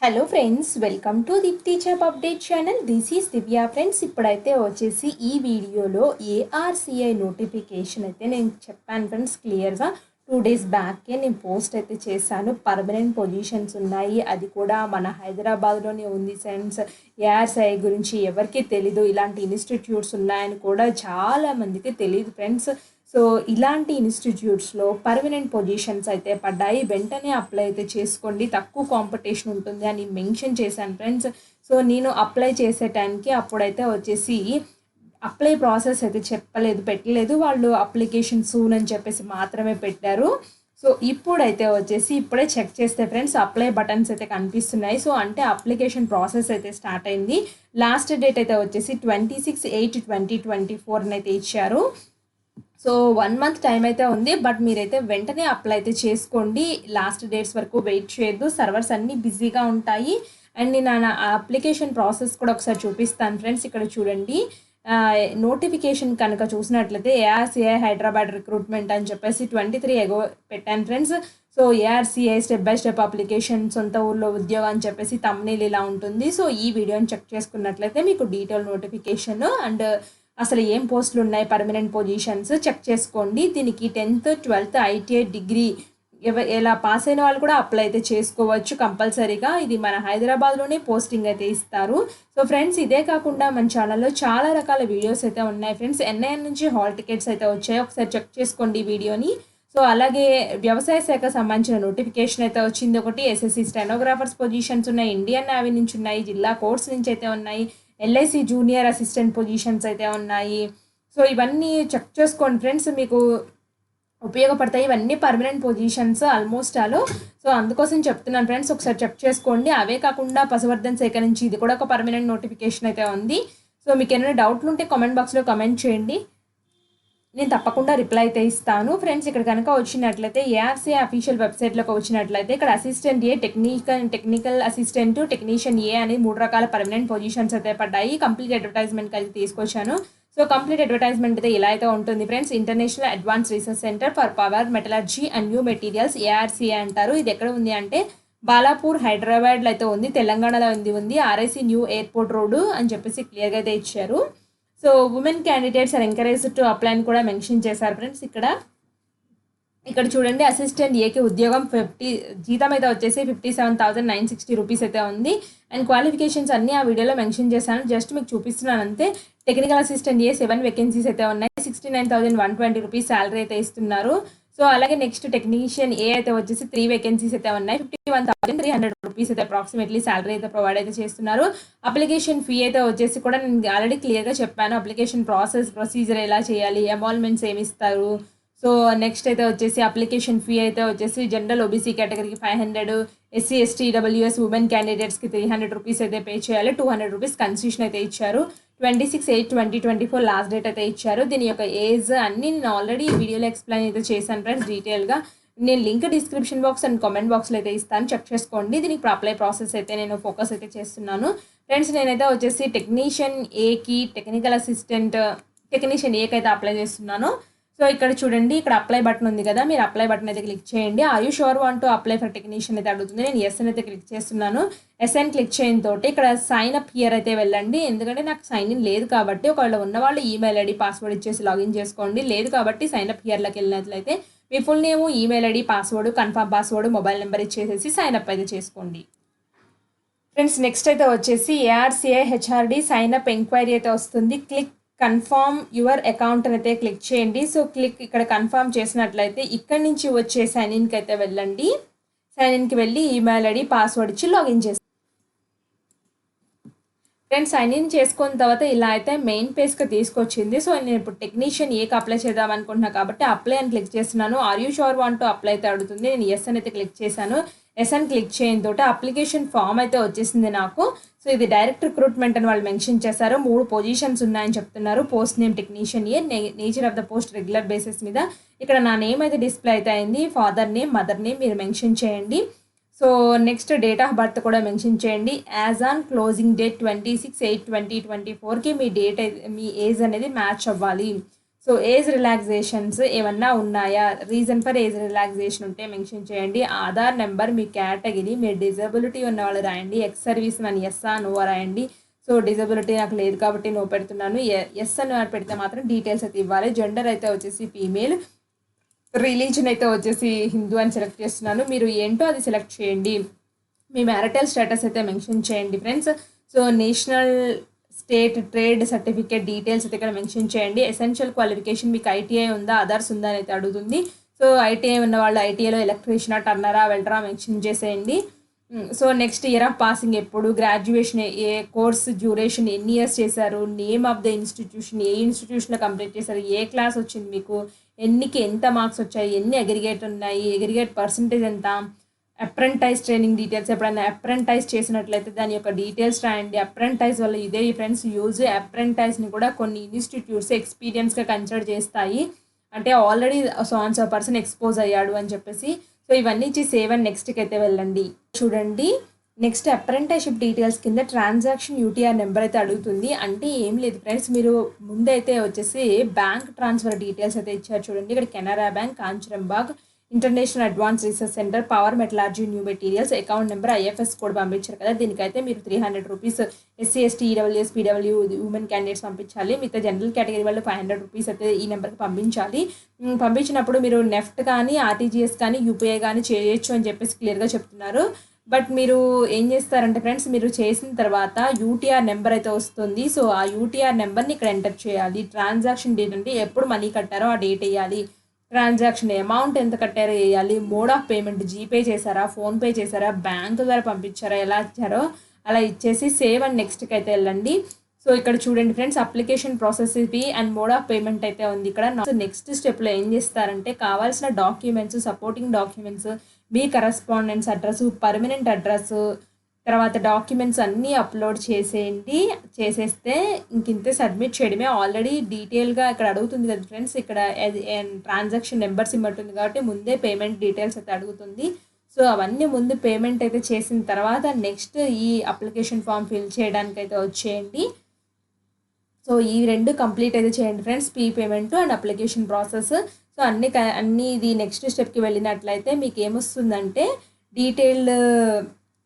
Hello friends, welcome to Deepti job update channel. This is Divya friends. ఇప్పుడైతే వచ్చేసి ఈ వీడియోలో ఏఆర్సిఐ నోటిఫికేషన్ అయితే నేను చెప్పాను ఫ్రెండ్స్ క్లియర్గా. 2 days బ్యాకే నేను పోస్ట్ అయితే చేశాను. పర్మనెంట్ పొజిషన్స్ ఉన్నాయి, అది కూడా మన హైదరాబాద్లోనే ఉంది ఫ్రెండ్స్. ఏఆర్సిఐ గురించి ఎవరికి తెలీదు, ఇలాంటి ఇన్స్టిట్యూట్స్ ఉన్నాయని కూడా చాలామందికి తెలియదు ఫ్రెండ్స్. సో ఇలాంటి ఇన్స్టిట్యూట్స్లో పర్మనెంట్ పొజిషన్స్ అయితే పడ్డాయి, వెంటనే అప్లై అయితే చేసుకోండి, తక్కువ కాంపిటీషన్ ఉంటుంది అని మెన్షన్ చేశాను ఫ్రెండ్స్. సో నేను అప్లై చేసే టైంకి అప్పుడైతే వచ్చేసి అప్లై ప్రాసెస్ అయితే చెప్పలేదు, పెట్టలేదు వాళ్ళు. అప్లికేషన్ సూన్ అని చెప్పేసి మాత్రమే పెట్టారు. సో ఇప్పుడైతే వచ్చేసి ఇప్పుడే చెక్ చేస్తే ఫ్రెండ్స్ అప్లై బటన్స్ అయితే కనిపిస్తున్నాయి. సో అంటే అప్లికేషన్ ప్రాసెస్ అయితే స్టార్ట్ అయింది. లాస్ట్ డేట్ అయితే వచ్చేసి 26/8/2024 అయితే ఇచ్చారు. సో 1 month టైం అయితే ఉంది, బట్ మీరైతే వెంటనే అప్లై అయితే చేసుకోండి. లాస్ట్ డేట్స్ వరకు వెయిట్ చేయొద్దు, సర్వర్స్ అన్నీ బిజీగా ఉంటాయి. అండ్ నేను నా అప్లికేషన్ ప్రాసెస్ కూడా ఒకసారి చూపిస్తాను ఫ్రెండ్స్. ఇక్కడ చూడండి, నోటిఫికేషన్ కనుక చూసినట్లయితే ఏఆర్సిఐ హైదరాబాద్ రిక్రూట్మెంట్ అని చెప్పేసి 23 ఎగో పెట్టాను friends. So ARCI step by step application, సొంత ఊర్లో ఉద్యోగం అని చెప్పేసి తమ్నేల్ ఇలా ఉంటుంది. సో ఈ వీడియోని చెక్ చేసుకున్నట్లయితే మీకు డీటెయిల్ నోటిఫికేషన్ అండ్ అసలు ఏం పోస్టులు ఉన్నాయి, పర్మనెంట్ పొజిషన్స్ చెక్ చేసుకోండి. దీనికి 10th 12th ఐటీఐ డిగ్రీ ఎలా పాస్ అయిన వాళ్ళు కూడా అప్లై అయితే చేసుకోవచ్చు కంపల్సరీగా. ఇది మన హైదరాబాద్లోనే పోస్టింగ్ అయితే ఇస్తారు. సో ఫ్రెండ్స్, ఇదే కాకుండా మన ఛానల్లో చాలా రకాల వీడియోస్ అయితే ఉన్నాయి ఫ్రెండ్స్. ఎన్ఐఎన్ నుంచి హాల్ టికెట్స్ అయితే వచ్చాయి, ఒకసారి చెక్ చేసుకోండి ఈ వీడియోని. సో అలాగే వ్యవసాయ శాఖ సంబంధించిన నోటిఫికేషన్ అయితే వచ్చింది ఒకటి. ఎస్ఎస్సి స్టెనోగ్రాఫర్స్ పొజిషన్స్ ఉన్నాయి, ఇండియన్ నేవీ నుంచి ఉన్నాయి, జిల్లా కోర్ట్స్ నుంచి అయితే ఉన్నాయి, ఎల్ఐసి జూనియర్ అసిస్టెంట్ పొజిషన్స్ అయితే ఉన్నాయి. సో ఇవన్నీ చెక్ చేసుకోండి ఫ్రెండ్స్, మీకు ఉపయోగపడతాయి. ఇవన్నీ permanent positions almost all. So అందుకోసం చెప్తున్నాను ఫ్రెండ్స్, ఒకసారి చెక్ చేసుకోండి. అవే కాకుండా పశువర్ధన్ శాఖ నుంచి ఇది కూడా ఒక పర్మనెంట్ నోటిఫికేషన్ అయితే ఉంది. సో మీకు ఏమైనా డౌట్లు ఉంటే కామెంట్ బాక్స్లో కమెంట్ చేయండి, నేను తప్పకుండా రిప్లై అయితే ఇస్తాను ఫ్రెండ్స్. ఇక్కడ కనుక వచ్చినట్లయితే ఏఆర్సీఐ అఫీషియల్ వెబ్సైట్లోకి వచ్చినట్లయితే ఇక్కడ assistant A, technical assistant, technician A అని 3 రకాల పర్మనెంట్ పొజిషన్స్ అయితే పడ్డాయి. కంప్లీట్ అడ్వర్టైజ్మెంట్ అయితే తీసుకొచ్చాను. సో కంప్లీట్ అడ్వర్టైజ్మెంట్ అయితే ఇలా అయితే ఉంటుంది friends. International advance research centre for power metallurgy and new materials, ARCI అంటారు. ఇది ఎక్కడ ఉంది అంటే బాలాపూర్ హైదరాబాద్లో అయితే ఉంది, తెలంగాణలో ఉంది. ఆర్ఐసి న్యూ ఎయిర్పోర్ట్ రోడ్ అని చెప్పేసి క్లియర్గా అయితే ఇచ్చారు. So women candidates are encourage to apply అని కూడా మెన్షన్ చేశారు ఫ్రెండ్స్. ఇక్కడ చూడండి, అసిస్టెంట్ ఏకి ఉద్యోగం జీతం అయితే వచ్చేసి 57,960 రూపీస్ అయితే ఉంది. అండ్ క్వాలిఫికేషన్స్ అన్నీ ఆ వీడియోలో మెన్షన్ చేశాను, జస్ట్ మీకు చూపిస్తున్నాను అంతే. టెక్నికల్ అసిస్టెంట్ ఏ 7 వేకెన్సీస్ అయితే ఉన్నాయి, 69,120 రూపీస్ శాలరీ అయితే ఇస్తున్నారు. సో అలాగే నెక్స్ట్ టెక్నీషియన్ ఏ అయితే వచ్చేసి 3 వేకెన్సీస్ అయితే ఉన్నాయి, 51,300 రూపీస్ అయితే అప్రాక్సిమేట్లీ శాలరీ అయితే ప్రొవైడ్ అయితే చేస్తున్నారు. అప్లికేషన్ ఫీ అయితే వచ్చేసి కూడా నేను ఆల్రెడీ క్లియర్గా చెప్పాను, అప్లికేషన్ ప్రొసీజర్ ఎలా చేయాలి, ఎమాల్మెంట్స్ ఏమి ఇస్తారు. సో నెక్స్ట్ అయితే వచ్చేసి అప్లికేషన్ ఫీ అయితే వచ్చేసి జనరల్ ఓబీసీ కేటగిరీకి 500, ఎస్సీ ఎస్టీ డబ్ల్యూఎస్ ఉమెన్ క్యాండిడేట్స్కి 300 రూపీస్ అయితే పే చేయాలి. 200 రూపీస్ కన్సెషన్ అయితే ఇచ్చారు. 26/8/2024 లాస్ట్ డేట్ అయితే ఇచ్చారు. దీని యొక్క ఏజ్ అన్నీ నేను ఆల్రెడీ ఈ వీడియోలో ఎక్స్ప్లెయిన్ అయితే చేశాను ఫ్రెండ్స్ డీటెయిల్గా. నేను link description box and comment బాక్స్లో అయితే ఇస్తాను, చెక్ చేసుకోండి. దీనికి అప్లై ప్రాసెస్ అయితే నేను ఫోకస్ అయితే చేస్తున్నాను ఫ్రెండ్స్. నేనైతే వచ్చేసి టెక్నీషియన్ ఏకి, టెక్నీషియన్ ఏకి అయితే అప్లై చేస్తున్నాను. సో ఇక్కడ చూడండి, ఇక్కడ అప్లై బటన్ ఉంది కదా, మీరు అప్లై బటన్ అయితే క్లిక్ చేయండి. Are you sure want to apply for technician అయితే అడుగుతుంది. నేను ఎస్ అని అయితే క్లిక్ చేస్తున్నాను. ఎస్ అని క్లిక్ చేయడం తోటి ఇక్కడ సైన్ అప్ హియర్ అయితే వెళ్ళండి, ఎందుకంటే నాకు సైన్ ఇన్ లేదు కాబట్టి. ఒకవేళ ఉన్నవాళ్ళు ఈమెయిల్ ఐడి పాస్వర్డ్ ఇచ్చేసి లాగిన్ చేసుకోండి, లేదు కాబట్టి సైన్ అప్ హియర్లోకి వెళ్ళినట్లయితే మీ full name, email ID, password, confirm password, mobile number ఇచ్చేసేసి సైన్ అప్ అయితే చేసుకోండి ఫ్రెండ్స్. నెక్స్ట్ అయితే వచ్చేసి ARCI HRD sign up enquiry అయితే వస్తుంది. క్లిక్ కన్ఫర్మ్ యువర్ అకౌంట్ అని అయితే క్లిక్ చేయండి. సో ఇక్కడ కన్ఫర్మ్ చేసినట్లయితే ఇక్కడి నుంచి వచ్చే సైన్ ఇన్కి అయితే వెళ్ళండి. సైన్ ఇన్కి వెళ్ళి ఈమెయిల్ ఐడి, పాస్వర్డ్ ఇచ్చి లాగిన్ చేసి ఫ్రెండ్స్ సైన్ ఇన్ చేసుకున్న తర్వాత ఇలా అయితే మెయిన్ పేజ్కి తీసుకొచ్చింది. సో నేను ఇప్పుడు టెక్నీషియన్ ఏకి అప్లై చేద్దాం అనుకుంటున్నాను కాబట్టి అప్లై అని క్లిక్ చేస్తున్నాను. Are you sure want to apply అయితే అడుగుతుంది. నేను ఎస్ అని అయితే క్లిక్ చేశాను. ఎస్ అని క్లిక్ చేయడం తోటి అప్లికేషన్ ఫామ్ అయితే వచ్చేసింది నాకు. సో ఇది డైరెక్ట్ రిక్రూట్మెంట్ అని వాళ్ళు మెన్షన్ చేశారు. 3 పొజిషన్స్ ఉన్నాయని చెప్తున్నారు. Post name technician A, nature of the post regular basis మీద. ఇక్కడ నా నేమ్ అయితే డిస్ప్లే అయితే అయింది, ఫాదర్ నేమ్, మదర్ నేమ్ మీరు మెన్షన్ చేయండి. So next date of birth కూడా మెన్షన్ చేయండి. యాజ్ ఆన్ క్లోజింగ్ డేట్ 26/8/2024కి మీ ఏజ్ అనేది మ్యాచ్ అవ్వాలి. సో ఏజ్ రిలాక్సేషన్స్ ఏమన్నా ఉన్నాయా, రీజన్ ఫర్ ఏజ్ రిలాక్సేషన్ ఉంటే మెన్షన్ చేయండి. ఆధార్ నెంబర్, మీ కేటగిరీ, మీ డిజబిలిటీ ఉన్న వాళ్ళు రాయండి. ఎక్స్ సర్వీస్ మ్యాన్ ఎస్ఆ నోవా రాయండి. సో డిజబిలిటీ నాకు లేదు కాబట్టి నో పెడుతున్నాను. ఎస్ అని పెడితే మాత్రం డీటెయిల్స్ అయితే ఇవ్వాలి. జెండర్ అయితే వచ్చేసి ఫీమేల్, రిలీజన్ అయితే వచ్చేసి హిందూ అని సెలెక్ట్ చేస్తున్నాను. మీరు ఏంటో అది సెలెక్ట్ చేయండి. మీ మ్యారిటల్ స్టేటస్ అయితే మెన్షన్ చేయండి friends. So national, state, trade certificate details అయితే ఇక్కడ మెన్షన్ చేయండి. ఎసెన్షియల్ క్వాలిఫికేషన్ మీకు ఐటీఐ ఉందా, అదర్స్ ఉందా అని అయితే అడుగుతుంది. సో ఐటీఐ ఉన్న వాళ్ళు ఐటీఐలో ఎలక్ట్రీషియనా, టర్నరా, వెల్డరా మెన్షన్ చేసేయండి. So next year of passing ఎప్పుడు, గ్రాడ్యుయేషన్ ఏ కోర్స్ డ్యూరేషన్, ఎన్ని ఇయర్స్ చేశారు, నేమ్ ఆఫ్ ద ఇన్స్టిట్యూషన్, ఏ ఇన్స్టిట్యూషన్లో కంప్లీట్ చేశారు, ఏ క్లాస్ వచ్చింది మీకు, ఎన్నికి ఎంత మార్క్స్ వచ్చాయి, ఎన్ని అగ్రిగేట్ ఉన్నాయి, అగ్రిగేట్ పర్సంటేజ్ ఎంత, అప్రెంటైజ్ ట్రైనింగ్ డీటెయిల్స్, ఎప్పుడైనా అప్రెంటైజ్ చేసినట్లయితే దాని యొక్క డీటెయిల్స్ రాయండి. అప్రెంటైజ్ వల్ల ఇదే ఫ్రెండ్స్ యూజ్. అప్రెంటైజ్ని కూడా కొన్ని ఇన్స్టిట్యూట్స్ ఎక్స్పీరియన్స్గా కన్సిడర్ చేస్తాయి, అంటే already so on so person expose అయ్యాడు అని చెప్పేసి. సో ఇవన్నీ ఇచ్చి సేవ్ అండ్ నెక్స్ట్కి అయితే వెళ్ళండి. చూడండి, నెక్స్ట్ అప్రెంటిస్షిప్ డీటెయిల్స్ కింద ట్రాన్సాక్షన్ యూటీఆర్ నెంబర్ అయితే అడుగుతుంది. అంటే ఏం లేదు ఫ్రెండ్స్, మీరు ముందైతే వచ్చేసి బ్యాంక్ ట్రాన్స్ఫర్ డీటెయిల్స్ అయితే ఇచ్చారు. చూడండి, ఇక్కడ Canara bank, Kanchanbagh, international advance research centre, power metallurgy new materials, account number, IFS code పంపించారు కదా. దీనికైతే మీరు 300 rupees SC ST EWS PW women candidates పంపించాలి. మిగతా జనరల్ కేటగిరీ వాళ్ళు 500 రూపీస్ అయితే ఈ నెంబర్కి పంపించాలి. పంపించినప్పుడు మీరు నెఫ్ట్ కానీ, ఆర్టీజీఎస్ కానీ, యూపీఐ కానీ చేయొచ్చు అని చెప్పేసి క్లియర్గా చెప్తున్నారు. బట్ మీరు ఏం చేస్తారంటే ఫ్రెండ్స్, మీరు చేసిన తర్వాత యూటీఆర్ నెంబర్ అయితే వస్తుంది. సో ఆ యూటీఆర్ నెంబర్ని ఇక్కడ ఎంటర్ చేయాలి. ట్రాన్సాక్షన్ డేట్ అంటే ఎప్పుడు మనీ కట్టారో ఆ డేట్ వేయాలి. ట్రాన్సాక్షన్ అమౌంట్ ఎంత కట్టారో వేయాలి. మోడ్ ఆఫ్ పేమెంట్, జీపే చేశారా, ఫోన్పే చేశారా, బ్యాంక్ ద్వారా పంపించారా, ఎలా ఇచ్చారో అలా ఇచ్చేసి సేవ్ అండ్ నెక్స్ట్కి అయితే వెళ్ళండి. సో ఇక్కడ చూడండి friends, application process fee and mode of payment అయితే ఉంది ఇక్కడ. నెక్స్ట్ స్టెప్లో ఏం చేస్తారంటే కావాల్సిన డాక్యుమెంట్స్, సపోర్టింగ్ డాక్యుమెంట్స్, మీ కరస్పాండెన్స్ అడ్రస్, పర్మనెంట్ అడ్రస్, తర్వాత డాక్యుమెంట్స్ అన్నీ అప్లోడ్ చేసేస్తే ఇంతే సబ్మిట్ చేయడమే. ఆల్రెడీ డీటెయిల్గా ఇక్కడ అడుగుతుంది కదా ఫ్రెండ్స్, ఇక్కడ ట్రాన్సాక్షన్ నెంబర్స్ ఇమ్మంటుంది కాబట్టి ముందే పేమెంట్ డీటెయిల్స్ అయితే అడుగుతుంది. సో అవన్నీ ముందు పేమెంట్ అయితే చేసిన తర్వాత నెక్స్ట్ ఈ అప్లికేషన్ ఫామ్ ఫిల్ చేయడానికి అయితే వచ్చేయండి. సో ఈ రెండు కంప్లీట్ అయితే చేయండి friends, fee payment and application process. So అన్నీ ఇది నెక్స్ట్ స్టెప్కి వెళ్ళినట్లయితే మీకు ఏమొస్తుందంటే డీటెయిల్డ్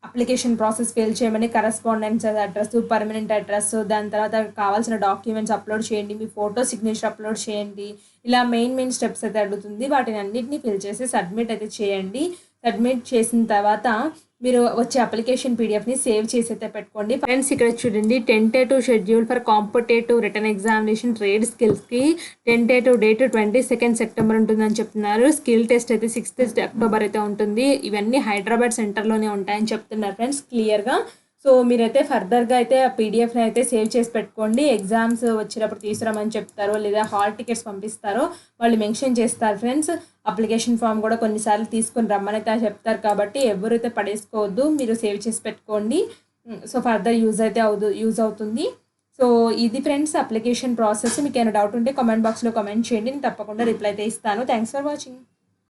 అప్లికేషన్ ప్రాసెస్ ఫిల్ చేయమని కరస్పాండెన్స్ అడ్రస్, పర్మనెంట్ అడ్రస్, దాని తర్వాత కావాల్సిన డాక్యుమెంట్స్ అప్లోడ్ చేయండి, మీ ఫోటో సిగ్నేచర్ అప్లోడ్ చేయండి, ఇలా మెయిన్ స్టెప్స్ అయితే అడుగుతుంది. వాటిని అన్నింటినీ ఫిల్ చేసి సబ్మిట్ అయితే చేయండి. సబ్మిట్ చేసిన తర్వాత మీరు వచ్చే అప్లికేషన్ పీడిఎఫ్ని సేవ్ చేసి అయితే పెట్టుకోండి ఫ్రెండ్స్. ఇక్కడ చూడండి, tentative schedule for competitive written examination trade స్కిల్స్కి టెంటేటివ్ డేట్ 22 సెప్టెంబర్ ఉంటుందని చెప్తున్నారు. స్కిల్ టెస్ట్ అయితే 6 అక్టోబర్ అయితే ఉంటుంది. ఇవన్నీ హైదరాబాద్ సెంటర్లోనే ఉంటాయని చెప్తున్నారు ఫ్రెండ్స్ క్లియర్గా. సో మీరైతే ఫర్దర్గా అయితే ఆ పీడిఎఫ్ని అయితే సేవ్ చేసి పెట్టుకోండి. ఎగ్జామ్స్ వచ్చినప్పుడు తీసుకురామని చెప్తారో లేదా హాల్ టికెట్స్ పంపిస్తారో వాళ్ళు మెన్షన్ చేస్తారు ఫ్రెండ్స్. అప్లికేషన్ ఫామ్ కూడా కొన్నిసార్లు తీసుకొని రమ్మని అయితే చెప్తారు కాబట్టి ఎవరైతే పడేసుకోవద్దు, మీరు సేవ్ చేసి పెట్టుకోండి. సో ఫర్దర్ యూజ్ అవుతుంది. సో ఇది ఫ్రెండ్స్ అప్లికేషన్ ప్రాసెస్. మీకు ఏమైనా డౌట్ ఉంటే కామెంట్ బాక్స్లో కామెంట్ చేయండి, నేను తప్పకుండా రిప్లై అయితే ఇస్తాను. Thanks for watching.